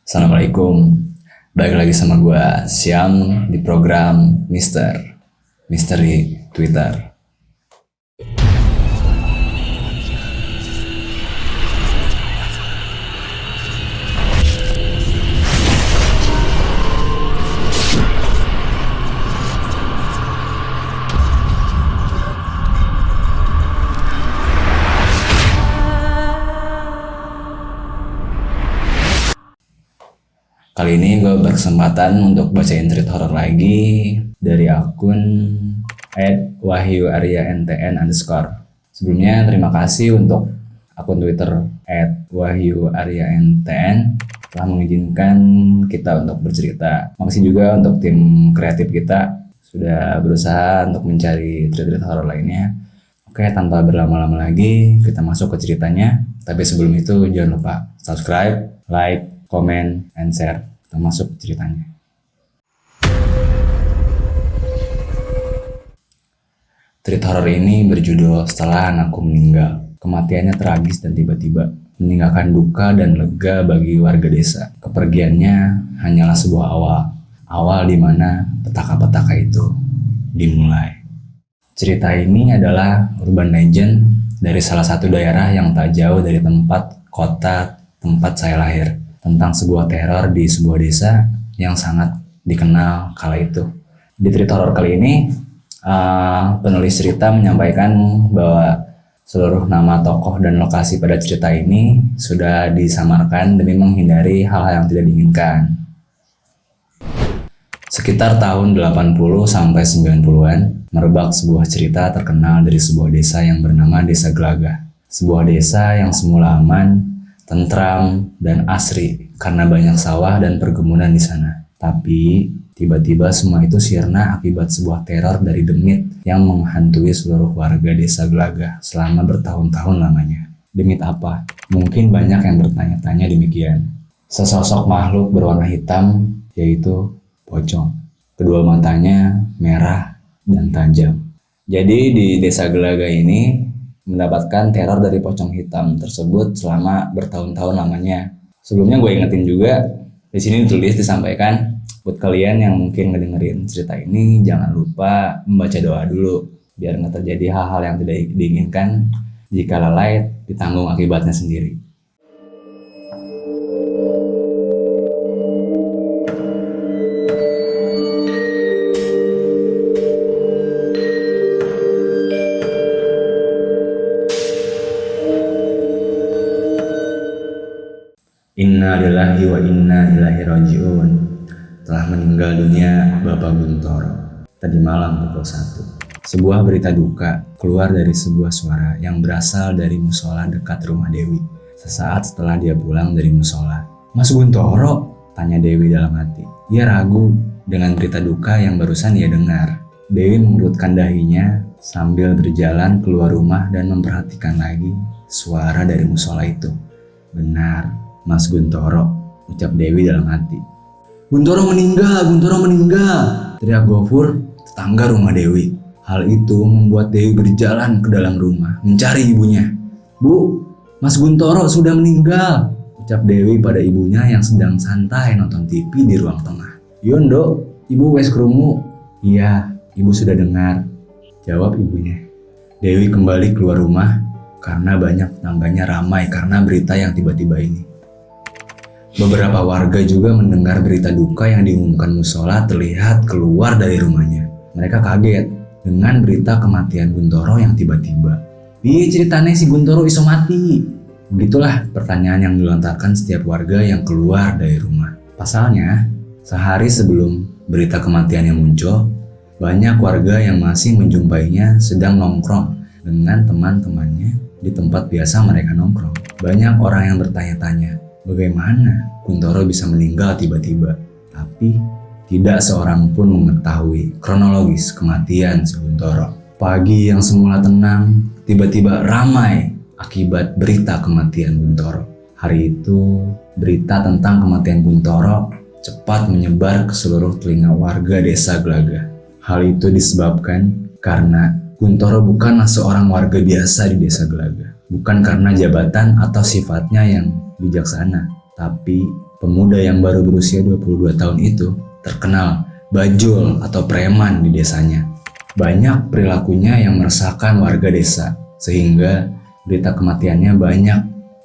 Assalamualaikum. Balik lagi sama gue Siam di program Misteri Twitter. Kali ini gue berkesempatan untuk bacain cerita horor lagi dari akun @wahyuaryantn_. Sebelumnya terima kasih untuk akun Twitter @wahyuaryantn telah mengizinkan kita untuk bercerita. Makasih juga untuk tim kreatif kita sudah berusaha untuk mencari cerita-cerita horor lainnya. Oke, tanpa berlama-lama lagi kita masuk ke ceritanya. Tapi sebelum itu jangan lupa subscribe, like, comment, and share. Kita masuk ke ceritanya. Cerita horor ini berjudul Setelah Anakku Meninggal. Kematiannya tragis dan tiba-tiba, meninggalkan duka dan lega bagi warga desa. Kepergiannya hanyalah sebuah awal di mana petaka-petaka itu dimulai. Cerita ini adalah urban legend dari salah satu daerah yang tak jauh dari kota tempat saya lahir, tentang sebuah teror di sebuah desa yang sangat dikenal kala itu. Di cerita horor kali ini, penulis cerita menyampaikan bahwa seluruh nama tokoh dan lokasi pada cerita ini sudah disamarkan demi menghindari hal-hal yang tidak diinginkan. Sekitar tahun 80 sampai 90-an, merebak sebuah cerita terkenal dari sebuah desa yang bernama Desa Gelagah. Sebuah desa yang semula aman, tentram, dan asri karena banyak sawah dan perkebunan di sana. Tapi tiba-tiba semua itu sirna akibat sebuah teror dari demit yang menghantui seluruh warga Desa Gelagah selama bertahun-tahun lamanya. Demit apa? Mungkin banyak yang bertanya-tanya demikian. Sesosok makhluk berwarna hitam, yaitu pocong. Kedua matanya merah dan tajam. Jadi di Desa Gelagah ini mendapatkan teror dari pocong hitam tersebut selama bertahun-tahun lamanya. Sebelumnya gue ingetin juga, di sini disampaikan buat kalian yang mungkin ngedengerin cerita ini, jangan lupa membaca doa dulu biar nggak terjadi hal-hal yang tidak diinginkan. Jika lalai, ditanggung akibatnya sendiri. Inna lillahi wa inna ilaihi raji'un. Telah meninggal dunia Bapak Guntoro tadi malam pukul 1. Sebuah berita duka keluar dari sebuah suara yang berasal dari musola dekat rumah Dewi. Sesaat setelah dia pulang dari musola. "Mas Guntoro?" tanya Dewi dalam hati. Ia ragu dengan berita duka yang barusan ia dengar. Dewi mengerutkan dahinya sambil berjalan keluar rumah dan memperhatikan lagi suara dari musola itu. Benar, Mas Guntoro, ucap Dewi dalam hati. Guntoro meninggal, teriak Gofur, tetangga rumah Dewi. Hal itu membuat Dewi berjalan ke dalam rumah, mencari ibunya. Bu, Mas Guntoro sudah meninggal, ucap Dewi pada ibunya yang sedang santai nonton TV di ruang tengah. Yondo, ibu wes krungu. Iya, ibu sudah dengar, jawab ibunya. Dewi kembali keluar rumah karena banyak tetangganya ramai karena berita yang tiba-tiba ini. Beberapa warga juga mendengar berita duka yang diumumkan musola terlihat keluar dari rumahnya. Mereka kaget dengan berita kematian Guntoro yang tiba-tiba. Piye ceritanya si Guntoro iso mati? Begitulah pertanyaan yang dilontarkan setiap warga yang keluar dari rumah. Pasalnya, sehari sebelum berita kematiannya muncul, banyak warga yang masih menjumpainya sedang nongkrong dengan teman-temannya di tempat biasa mereka nongkrong. Banyak orang yang bertanya-tanya, bagaimana Guntoro bisa meninggal tiba-tiba? Tapi tidak seorang pun mengetahui kronologis kematian si Guntoro. Pagi yang semula tenang tiba-tiba ramai akibat berita kematian Guntoro. Hari itu berita tentang kematian Guntoro cepat menyebar ke seluruh telinga warga Desa Gelagah. Hal itu disebabkan karena Guntoro bukanlah seorang warga biasa di Desa Gelagah. Bukan karena jabatan atau sifatnya yang bijaksana, Tapi pemuda yang baru berusia 22 tahun itu terkenal bajul atau preman di desanya. Banyak perilakunya yang meresahkan warga desa, sehingga berita kematiannya banyak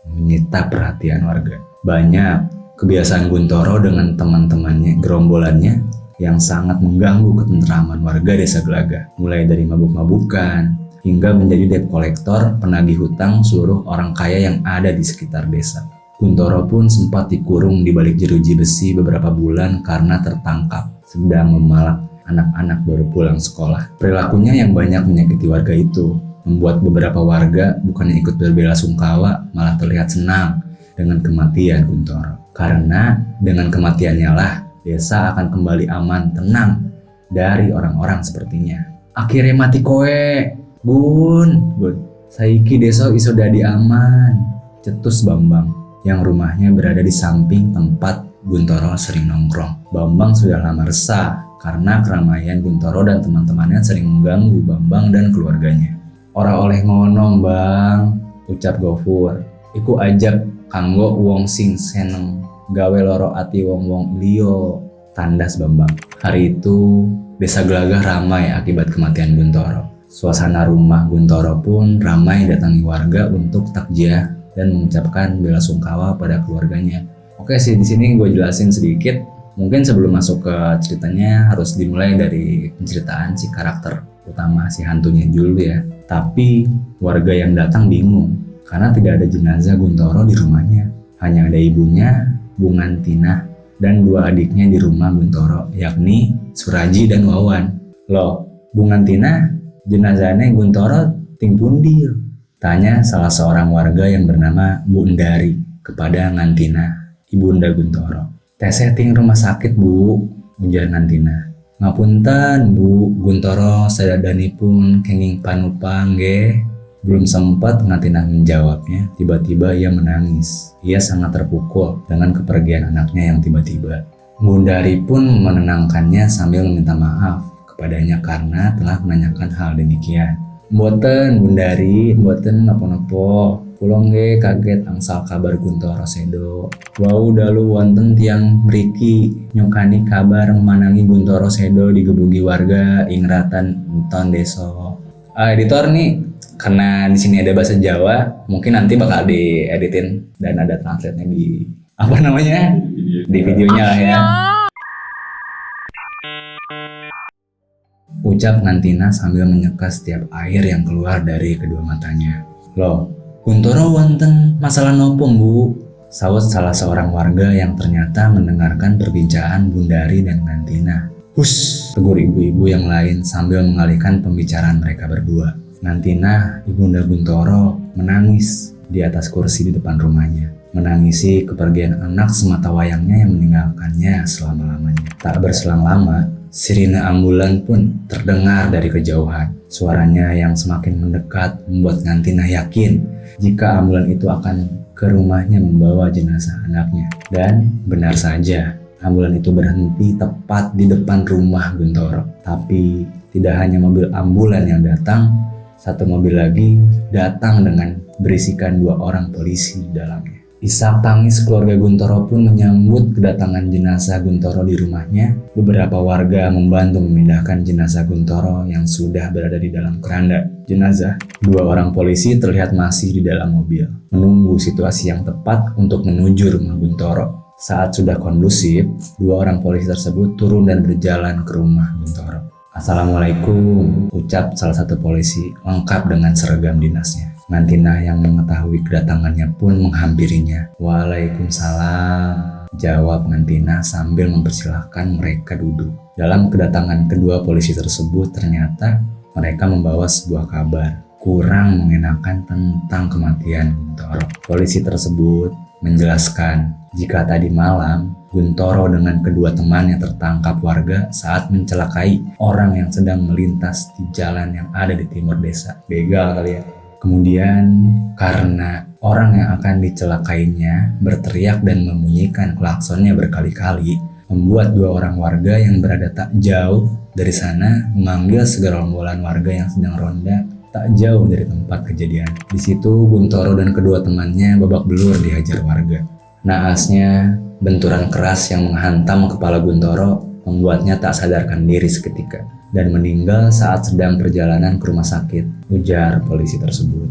menyita perhatian warga. Banyak kebiasaan Guntoro dengan teman-temannya, gerombolannya yang sangat mengganggu ketentraman warga desa Gelagah. Mulai dari mabuk-mabukan hingga menjadi debt collector, penagih hutang seluruh orang kaya yang ada di sekitar desa. Guntoro pun sempat dikurung di balik jeruji besi beberapa bulan karena tertangkap sedang memalak anak-anak baru pulang sekolah. Perilakunya yang banyak menyakiti warga itu membuat beberapa warga bukannya ikut berbelasungkawa, malah terlihat senang dengan kematian Guntoro. Karena dengan kematiannya lah desa akan kembali aman, tenang dari orang-orang sepertinya. Akhirnya mati kowe, Bun. Saiki desa iso dadi aman, cetus Bambang yang rumahnya berada di samping tempat Guntoro sering nongkrong. Bambang sudah lama resah karena keramaian Guntoro dan teman-temannya sering mengganggu Bambang dan keluarganya. Ora oleh ngono, Bang, ucap Gofur. Iku ajak kanggo wong sing seneng gawe loro ati wong-wong liya, tandas Bambang. Hari itu desa Gelagah ramai akibat kematian Guntoro. Suasana rumah Guntoro pun ramai datangi warga untuk takziah dan mengucapkan belasungkawa pada keluarganya. Oke sih, di sini gue jelasin sedikit. Mungkin sebelum masuk ke ceritanya harus dimulai dari penceritaan si karakter utama si hantunya dulu ya. Tapi warga yang datang bingung karena tidak ada jenazah Guntoro di rumahnya. Hanya ada ibunya, Bu Ngantinah, dan dua adiknya di rumah Guntoro, yakni Suraji dan Wawan. Loh, Bu Ngantinah, jenazahnya Guntoro ting pundi? Tanya salah seorang warga yang bernama Bu Endari kepada Ngantinah, ibunda Guntoro. Teseh ting rumah sakit, Bu, ujar Ngantinah. Ngapunten, Bu, Guntoro sadadanipun kenging panupang nggih. Belum sempat Ngantinah menjawabnya, tiba-tiba ia menangis. Ia sangat terpukul dengan kepergian anaknya yang tiba-tiba. Bu Endari pun menenangkannya sambil meminta maaf kepadanya karena telah menanyakan hal demikian. Mboten Bundari, mboten napa-napa. Kula nggih kaget angsal kabar Guntoro sedo. Wau dalu wonten tiyang mriki nyukani kabar manangi Guntoro sedo digebugi warga ing Ratan Enton desa. Editor nih, karena di sini ada bahasa Jawa, mungkin nanti bakal dieditin dan ada translate-nya di apa namanya? Di videonya lah ya. Ucap Ngantinah sambil menyeka setiap air yang keluar dari kedua matanya. Loh, Guntoro wonten masalah nopo, Bu? Sawut salah seorang warga yang ternyata mendengarkan perbincangan Bundari dan Ngantinah. Hush, tegur ibu-ibu yang lain sambil mengalihkan pembicaraan mereka berdua. Ngantinah, ibunda Guntoro, menangis di atas kursi di depan rumahnya. Menangisi kepergian anak semata wayangnya yang meninggalkannya selama-lamanya. Tak berselang lama, sirine ambulan pun terdengar dari kejauhan. Suaranya yang semakin mendekat membuat Ngantinah yakin jika ambulan itu akan ke rumahnya membawa jenazah anaknya. Dan benar saja, ambulan itu berhenti tepat di depan rumah Guntoro. Tapi tidak hanya mobil ambulan yang datang, satu mobil lagi datang dengan berisikan 2 orang polisi di dalamnya. Isak tangis keluarga Guntoro pun menyambut kedatangan jenazah Guntoro di rumahnya. Beberapa warga membantu memindahkan jenazah Guntoro yang sudah berada di dalam keranda jenazah. 2 orang polisi terlihat masih di dalam mobil, menunggu situasi yang tepat untuk menuju rumah Guntoro. Saat sudah kondusif, 2 orang polisi tersebut turun dan berjalan ke rumah Guntoro. Assalamualaikum, ucap salah satu polisi lengkap dengan seragam dinasnya. Ngantinah yang mengetahui kedatangannya pun menghampirinya. Waalaikumsalam, jawab Ngantinah sambil mempersilahkan mereka duduk. Dalam kedatangan kedua polisi tersebut ternyata mereka membawa sebuah kabar kurang mengenakan tentang kematian Guntoro. Polisi tersebut menjelaskan jika tadi malam Guntoro dengan kedua temannya tertangkap warga saat mencelakai orang yang sedang melintas di jalan yang ada di timur desa. Begal kali ya. Kemudian karena orang yang akan dicelakainya berteriak dan membunyikan klaksonnya berkali-kali, membuat 2 orang warga yang berada tak jauh dari sana memanggil segerombolan warga yang sedang ronda tak jauh dari tempat kejadian. Di situ Guntoro dan kedua temannya babak belur dihajar warga. Naasnya, benturan keras yang menghantam kepala Guntoro membuatnya tak sadarkan diri seketika dan meninggal saat sedang perjalanan ke rumah sakit, ujar polisi tersebut.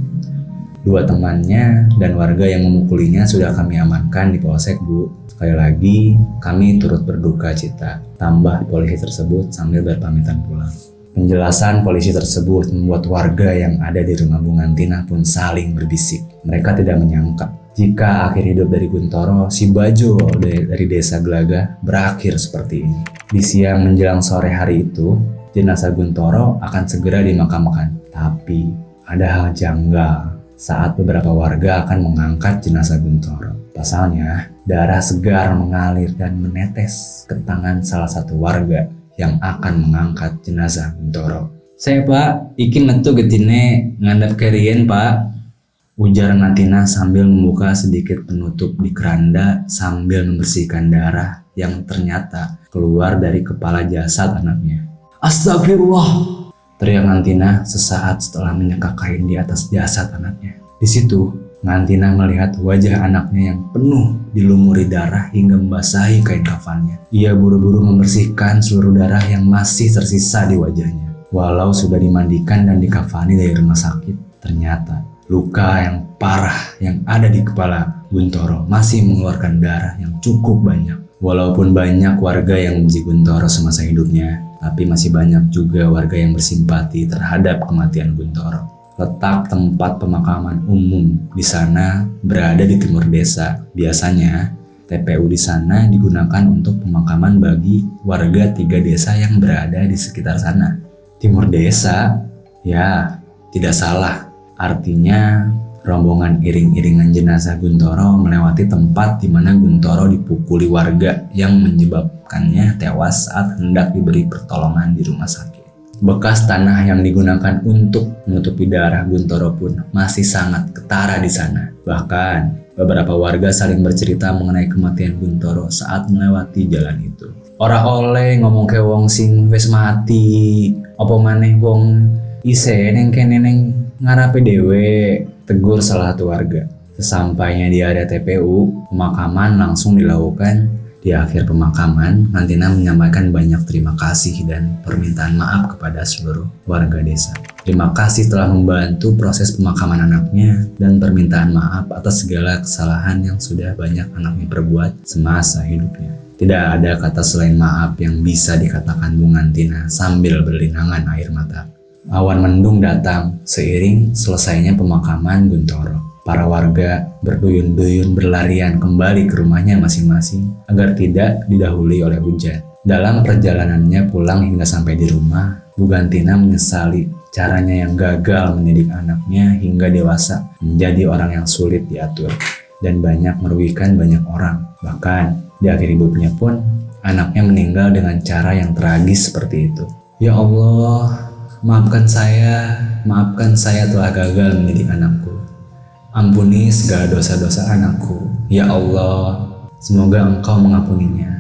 2 temannya dan warga yang memukulinya sudah kami amankan di Polsek, Bu. Sekali lagi, kami turut berduka cita, tambah polisi tersebut sambil berpamitan pulang. Penjelasan polisi tersebut membuat warga yang ada di rumah Bu Ngantinah pun saling berbisik. Mereka tidak menyangka jika akhir hidup dari Guntoro, si Bajo dari desa Gelagah, berakhir seperti ini. Di siang menjelang sore hari itu, jenazah Guntoro akan segera dimakamkan. Tapi ada hal janggal saat beberapa warga akan mengangkat jenazah Guntoro. Pasalnya, darah segar mengalir dan menetes ke tangan salah satu warga yang akan mengangkat jenazah Guntoro. "Saya, Pak, iki metu getine ngandap keriyen, Pak," ujar Ngantinah sambil membuka sedikit penutup di keranda sambil membersihkan darah yang ternyata keluar dari kepala jasad anaknya. "Astagfirullah!" teriak Ngantinah sesaat setelah menyeka kain di atas jasad anaknya. Di situ, Ngantinah melihat wajah anaknya yang penuh dilumuri darah hingga membasahi kain kafannya. Ia buru-buru membersihkan seluruh darah yang masih tersisa di wajahnya. Walau sudah dimandikan dan dikafani dari rumah sakit, ternyata luka yang parah yang ada di kepala Guntoro masih mengeluarkan darah yang cukup banyak. Walaupun banyak warga yang membenci Guntoro semasa hidupnya, tapi masih banyak juga warga yang bersimpati terhadap kematian Guntoro. Letak tempat pemakaman umum di sana berada di timur desa. Biasanya, TPU di sana digunakan untuk pemakaman bagi warga 3 desa yang berada di sekitar sana. Timur desa? Ya, tidak salah. Artinya, rombongan iring-iringan jenazah Guntoro melewati tempat di mana Guntoro dipukuli warga yang menyebabkannya tewas saat hendak diberi pertolongan di rumah sakit. Bekas tanah yang digunakan untuk menutupi darah Guntoro pun masih sangat ketara di sana. Bahkan, beberapa warga saling bercerita mengenai kematian Guntoro saat melewati jalan itu. "Ora oleh ngomong ke wong sing wis mati, apa maneh wong ise neng kene neng ngarepe dhewe," tegur salah satu warga. Sesampainya di area TPU, pemakaman langsung dilakukan. Di akhir pemakaman, Ngantinah menyampaikan banyak terima kasih dan permintaan maaf kepada seluruh warga desa. Terima kasih telah membantu proses pemakaman anaknya dan permintaan maaf atas segala kesalahan yang sudah banyak anaknya perbuat semasa hidupnya. Tidak ada kata selain maaf yang bisa dikatakan Bu Ngantinah sambil berlinangan air mata. Awan mendung datang seiring selesainya pemakaman Guntoro. Para warga berduyun-duyun berlarian kembali ke rumahnya masing-masing agar tidak didahului oleh hujan. Dalam perjalanannya pulang hingga sampai di rumah, Bu Ngantinah menyesali caranya yang gagal mendidik anaknya hingga dewasa menjadi orang yang sulit diatur dan banyak merugikan banyak orang. Bahkan di akhir hidupnya pun anaknya meninggal dengan cara yang tragis seperti itu. "Ya Allah, maafkan saya telah gagal mendidik anakku. Ampuni segala dosa-dosa anakku. Ya Allah, semoga Engkau mengampuninya,"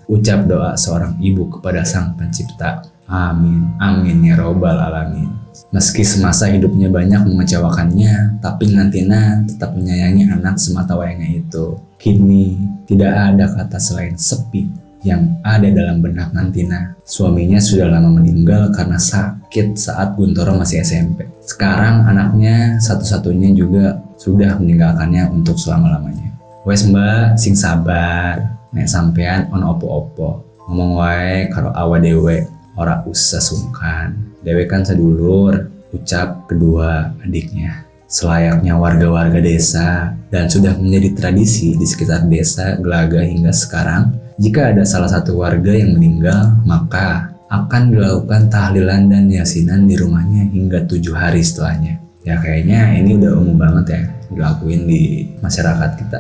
ucap doa seorang ibu kepada Sang Pencipta. Amin, amin ya robbal alamin. Meski semasa hidupnya banyak mengecewakannya, tapi Ngantinah tetap menyayangi anak semata wayangnya itu. Kini tidak ada kata selain sepi yang ada dalam benak Ngantinah. Suaminya sudah lama meninggal karena sakit saat Guntoro masih SMP. Sekarang anaknya satu-satunya juga sudah meninggalkannya untuk selama-lamanya. "Wes mbak, sing sabar, nek sampean ono opo-opo, ngomong wae karo awa dewe, ora usah sungkan. Dewe kan sedulur," ucap kedua adiknya. Selayaknya warga-warga desa dan sudah menjadi tradisi di sekitar desa Gelagah hingga sekarang, jika ada salah satu warga yang meninggal, maka akan dilakukan tahlilan dan yasinan di rumahnya hingga 7 hari setelahnya. Ya kayaknya ini udah umum banget ya dilakuin di masyarakat kita.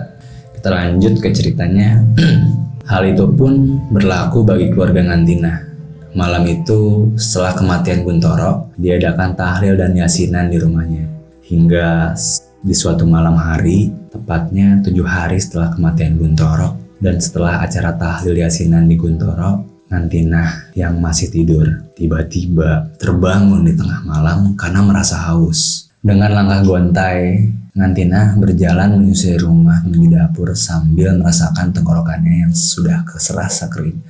Kita lanjut ke ceritanya. Hal itu pun berlaku bagi keluarga Ngantinah. Malam itu setelah kematian Guntoro, diadakan tahlil dan yasinan di rumahnya. Hingga di suatu malam hari, tepatnya 7 hari setelah kematian Guntoro, dan setelah acara tahlil yasinan di Guntoro, Ngantinah yang masih tidur tiba-tiba terbangun di tengah malam karena merasa haus. Dengan langkah gontai, Ngantina berjalan menyusuri rumah menuju dapur sambil merasakan tenggorokannya yang sudah serasa kering.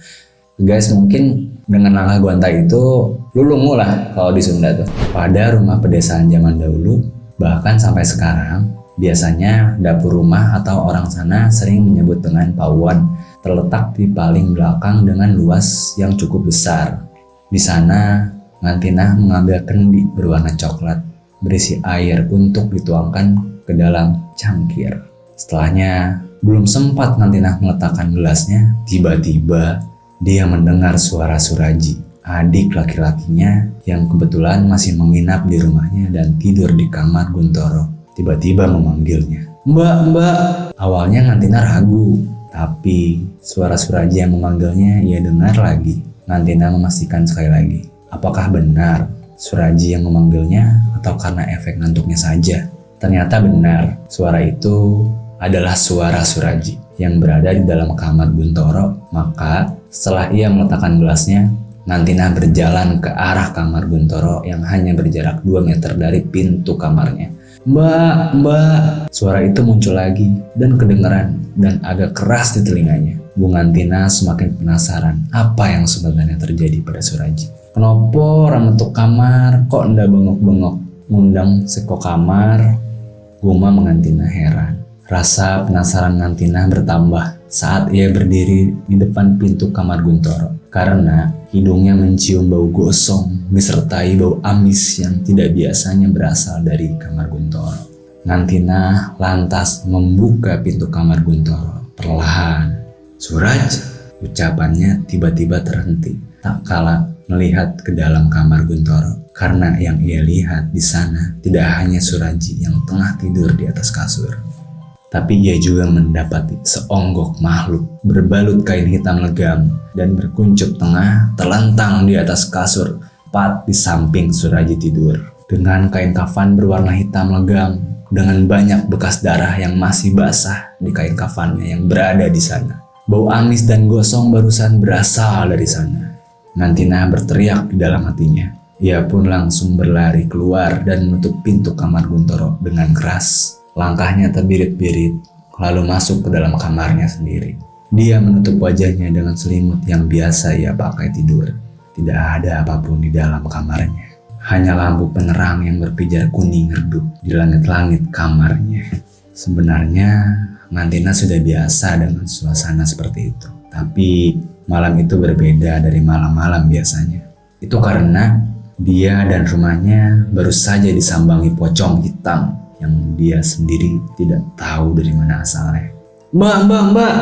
Guys, mungkin dengan langkah gontai itu lulungu lah kalau di Sunda tuh. Pada rumah pedesaan zaman dahulu, bahkan sampai sekarang, biasanya dapur rumah atau orang sana sering menyebut dengan pawon, terletak di paling belakang dengan luas yang cukup besar. Di sana, Ngantina mengambil kendi berwarna coklat berisi air untuk dituangkan ke dalam cangkir. Setelahnya, belum sempat Ngantina meletakkan gelasnya, tiba-tiba dia mendengar suara Suraji, adik laki-lakinya yang kebetulan masih menginap di rumahnya dan tidur di kamar Guntoro. Tiba-tiba memanggilnya, "Mbak, Mbak." Awalnya Ngantina ragu, tapi suara Suraji yang memanggilnya ia dengar lagi. Ngantina memastikan sekali lagi, apakah benar Suraji yang memanggilnya atau karena efek ngantuknya saja? Ternyata benar, suara itu adalah suara Suraji yang berada di dalam kamar Guntoro. Maka setelah ia meletakkan gelasnya, Ngantina berjalan ke arah kamar Guntoro yang hanya berjarak 2 meter dari pintu kamarnya. "Mbak, Mbak." Suara itu muncul lagi dan kedengaran dan agak keras di telinganya. Bu Ngantina semakin penasaran apa yang sebenarnya terjadi pada Suraji. "Kenapa orang metu kamar kok ndak bengok-bengok ngundang seko kamar?" Gumam Ngantina heran. Rasa penasaran Ngantina bertambah saat ia berdiri di depan pintu kamar Guntoro karena hidungnya mencium bau gosong disertai bau amis yang tidak biasanya berasal dari kamar Guntoro. Ngantina lantas membuka pintu kamar Guntoro perlahan. "Suraj," ucapannya tiba-tiba terhenti tak kala melihat ke dalam kamar Guntoro karena yang ia lihat di sana tidak hanya Suraji yang tengah tidur di atas kasur, tapi ia juga mendapati seonggok makhluk berbalut kain hitam legam dan berkuncup tengah terlentang di atas kasur tepat di samping Suraji tidur. Dengan kain kafan berwarna hitam legam dengan banyak bekas darah yang masih basah di kain kafannya yang berada di sana. Bau amis dan gosong barusan berasal dari sana. Ngantina berteriak di dalam hatinya. Ia pun langsung berlari keluar dan menutup pintu kamar Guntoro dengan keras. Langkahnya terbirit-birit, lalu masuk ke dalam kamarnya sendiri. Dia menutup wajahnya dengan selimut yang biasa ia pakai tidur. Tidak ada apapun di dalam kamarnya. Hanya lampu penerang yang berpijar kuning redup di langit-langit kamarnya. Sebenarnya, Ngantina sudah biasa dengan suasana seperti itu. Tapi, malam itu berbeda dari malam-malam biasanya. Itu karena dia dan rumahnya baru saja disambangi pocong hitam yang dia sendiri tidak tahu dari mana asalnya. "Mbak, Mbak, Mbak."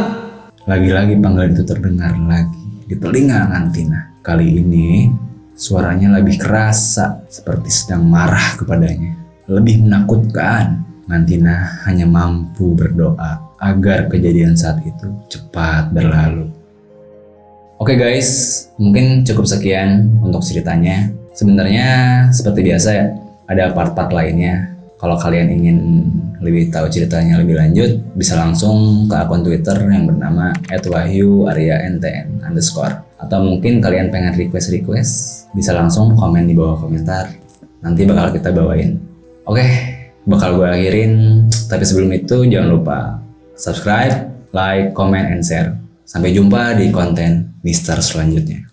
Lagi-lagi panggilan itu terdengar lagi di telinga Ngantina. Kali ini suaranya lebih kerasa seperti sedang marah kepadanya. Lebih menakutkan. Ngantina hanya mampu berdoa agar kejadian saat itu cepat berlalu. Oke guys, mungkin cukup sekian untuk ceritanya. Sebenarnya seperti biasa ya, ada part-part lainnya. Kalau kalian ingin lebih tahu ceritanya lebih lanjut, bisa langsung ke akun Twitter yang bernama @wahyuaryantn_. Atau mungkin kalian pengen request, bisa langsung komen di bawah komentar. Nanti bakal kita bawain. Oke, bakal gue akhirin. Tapi sebelum itu jangan lupa subscribe, like, comment, and share. Sampai jumpa di konten Mister selanjutnya.